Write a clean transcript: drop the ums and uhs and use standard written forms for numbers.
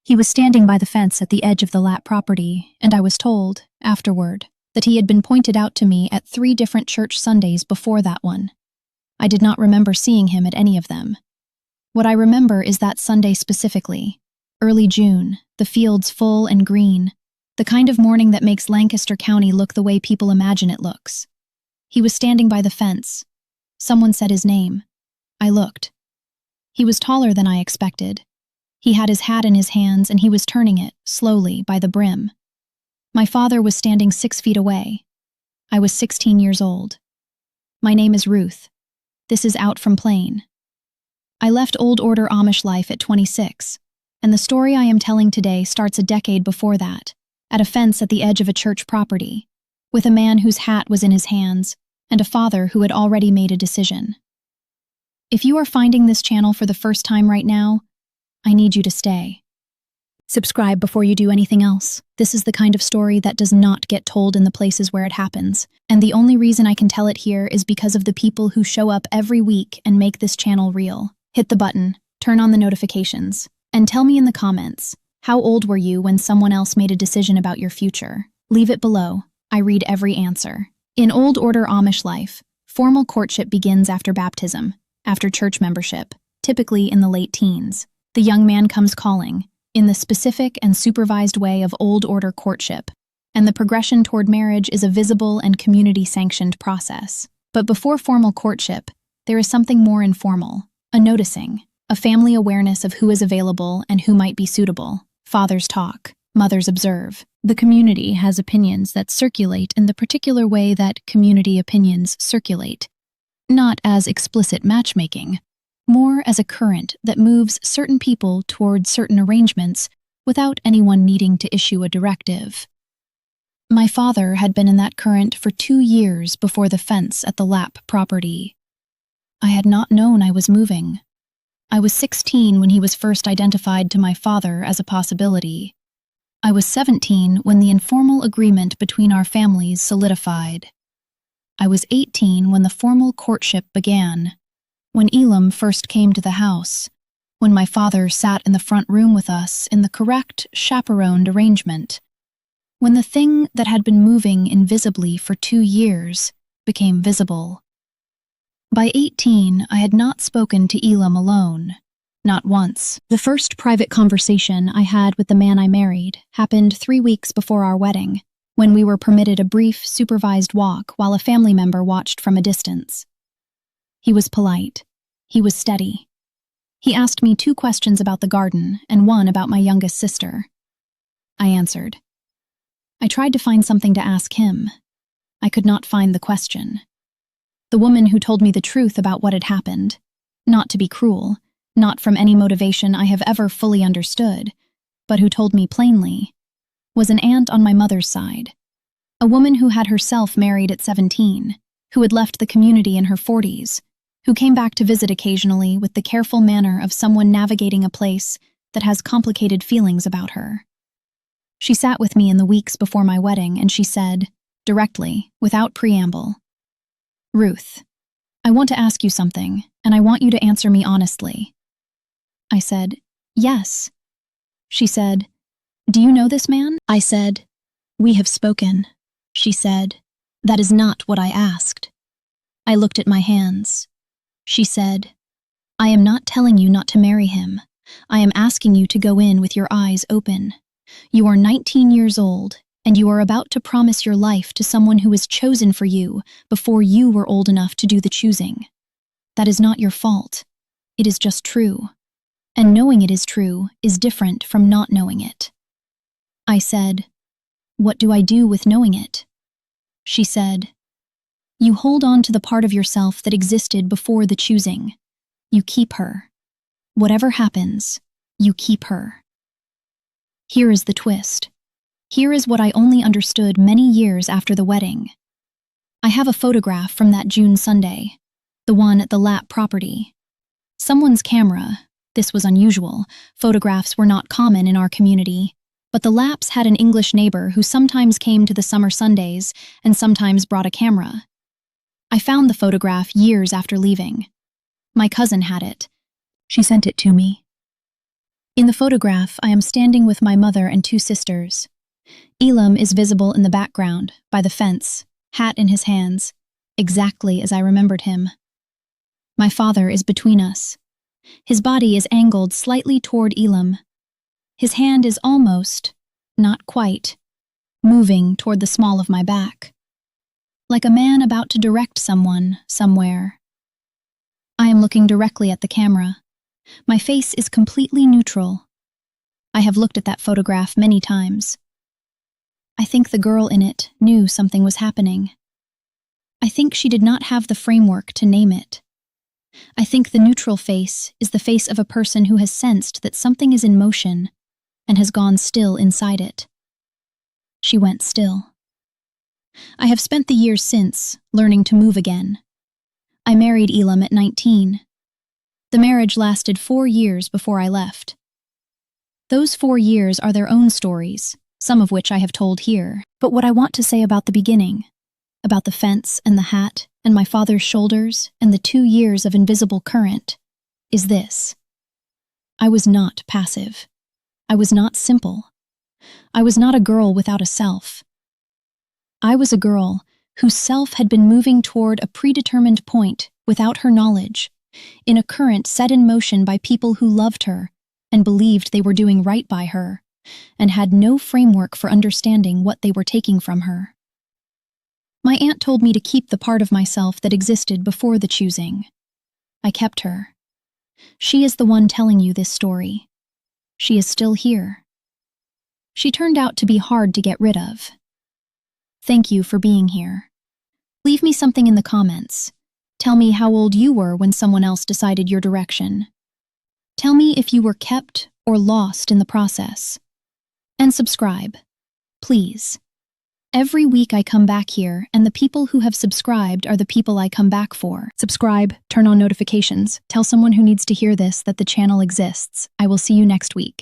He was standing by the fence at the edge of the Lapp property, and I was told, afterward, that he had been pointed out to me at 3 different church Sundays before that one. I did not remember seeing him at any of them. What I remember is that Sunday specifically, early June, the fields full and green, the kind of morning that makes Lancaster County look the way people imagine it looks. He was standing by the fence. Someone said his name. I looked. He was taller than I expected. He had his hat in his hands and he was turning it, slowly, by the brim. My father was standing 6 feet away. I was 16 years old. My name is Ruth. This is Out from Plain. I left old order Amish life at 26, and the story I am telling today starts a decade before that, at a fence at the edge of a church property, with a man whose hat was in his hands, and a father who had already made a decision. If you are finding this channel for the first time right now, I need you to stay. Subscribe before you do anything else. This is the kind of story that does not get told in the places where it happens, and the only reason I can tell it here is because of the people who show up every week and make this channel real. Hit the button, turn on the notifications, and tell me in the comments, how old were you when someone else made a decision about your future? Leave it below. I read every answer. In old order Amish life, formal courtship begins after baptism, after church membership, typically in the late teens. The young man comes calling, in the specific and supervised way of old order courtship, and the progression toward marriage is a visible and community-sanctioned process. But before formal courtship, there is something more informal, a noticing, a family awareness of who is available and who might be suitable. Fathers talk, mothers observe. The community has opinions that circulate in the particular way that community opinions circulate, not as explicit matchmaking, more as a current that moves certain people toward certain arrangements without anyone needing to issue a directive. My father had been in that current for 2 years before the fence at the Lapp property. I had not known I was moving. I was 16 when he was first identified to my father as a possibility. I was 17 when the informal agreement between our families solidified. I was 18 when the formal courtship began. When Elam first came to the house, when my father sat in the front room with us in the correct, chaperoned arrangement, when the thing that had been moving invisibly for 2 years became visible. By 18, I had not spoken to Elam alone, not once. The first private conversation I had with the man I married happened 3 weeks before our wedding, when we were permitted a brief, supervised walk while a family member watched from a distance. He was polite. He was steady. He asked me 2 questions about the garden and 1 about my youngest sister. I answered. I tried to find something to ask him. I could not find the question. The woman who told me the truth about what had happened, not to be cruel, not from any motivation I have ever fully understood, but who told me plainly, was an aunt on my mother's side, a woman who had herself married at 17, who had left the community in her 40s, who came back to visit occasionally with the careful manner of someone navigating a place that has complicated feelings about her. She sat with me in the weeks before my wedding and she said, directly, without preamble, Ruth, I want to ask you something, and I want you to answer me honestly. I said, yes. She said, do you know this man? I said, we have spoken. She said, that is not what I asked. I looked at my hands. She said, I am not telling you not to marry him. I am asking you to go in with your eyes open. You are 19 years old, and you are about to promise your life to someone who is chosen for you before you were old enough to do the choosing. That is not your fault. It is just true. And knowing it is true is different from not knowing it. I said, what do I do with knowing it? She said, you hold on to the part of yourself that existed before the choosing. You keep her. Whatever happens, you keep her. Here is the twist. Here is what I only understood many years after the wedding. I have a photograph from that June Sunday, the one at the Lapp property. Someone's camera, this was unusual, photographs were not common in our community, but the Lapps had an English neighbor who sometimes came to the summer Sundays and sometimes brought a camera. I found the photograph years after leaving. My cousin had it. She sent it to me. In the photograph, I am standing with my mother and two sisters. Elam is visible in the background, by the fence, hat in his hands, exactly as I remembered him. My father is between us. His body is angled slightly toward Elam. His hand is almost, not quite, moving toward the small of my back, like a man about to direct someone, somewhere. I am looking directly at the camera. My face is completely neutral. I have looked at that photograph many times. I think the girl in it knew something was happening. I think she did not have the framework to name it. I think the neutral face is the face of a person who has sensed that something is in motion and has gone still inside it. She went still. I have spent the years since learning to move again. I married Elam at 19. The marriage lasted 4 years before I left. Those 4 years are their own stories, some of which I have told here. But what I want to say about the beginning, about the fence and the hat and my father's shoulders and the 2 years of invisible current, is this. I was not passive. I was not simple. I was not a girl without a self. I was a girl whose self had been moving toward a predetermined point without her knowledge, in a current set in motion by people who loved her and believed they were doing right by her, and had no framework for understanding what they were taking from her. My aunt told me to keep the part of myself that existed before the choosing. I kept her. She is the one telling you this story. She is still here. She turned out to be hard to get rid of. Thank you for being here. Leave me something in the comments. Tell me how old you were when someone else decided your direction. Tell me if you were kept or lost in the process. And subscribe, please. Every week I come back here, and the people who have subscribed are the people I come back for. Subscribe, turn on notifications, tell someone who needs to hear this that the channel exists. I will see you next week.